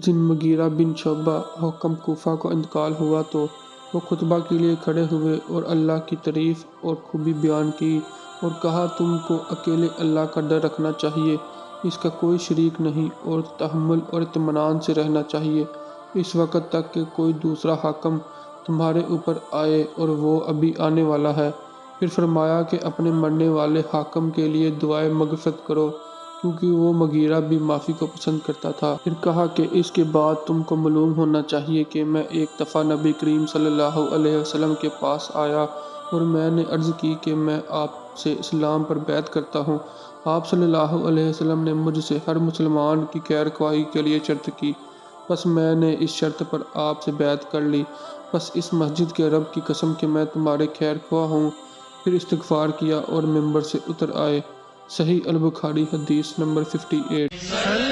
دن مغیرہ بن شعبہ حکم کوفہ کو انتقال ہوا تو وہ خطبہ کے لیے کھڑے ہوئے اور اللہ کی تعریف اور خوبی بیان کی اور کہا، تم کو اکیلے اللہ کا ڈر رکھنا چاہیے، اس کا کوئی شریک نہیں، اور تحمل اور اطمینان سے رہنا چاہیے اس وقت تک کہ کوئی دوسرا حاکم تمہارے اوپر آئے، اور وہ ابھی آنے والا ہے۔ پھر فرمایا کہ اپنے مرنے والے حاکم کے لیے دعائے مغفرت کرو، کیونکہ وہ مغیرہ بھی معافی کو پسند کرتا تھا۔ پھر کہا کہ اس کے بعد تم کو معلوم ہونا چاہیے کہ میں ایک دفعہ نبی کریم صلی اللہ علیہ وسلم کے پاس آیا اور میں نے عرض کی کہ میں آپ سے اسلام پر بیعت کرتا ہوں۔ آپ صلی اللہ علیہ وسلم نے مجھ سے ہر مسلمان کی خیر خواہی کے لیے شرط کی، بس میں نے اس شرط پر آپ سے بیعت کر لی، بس اس مسجد کے رب کی قسم کہ میں تمہارے خیر خواہ ہوں۔ پھر استغفار کیا اور ممبر سے اتر آئے۔ صحیح البخاری حدیث نمبر 58۔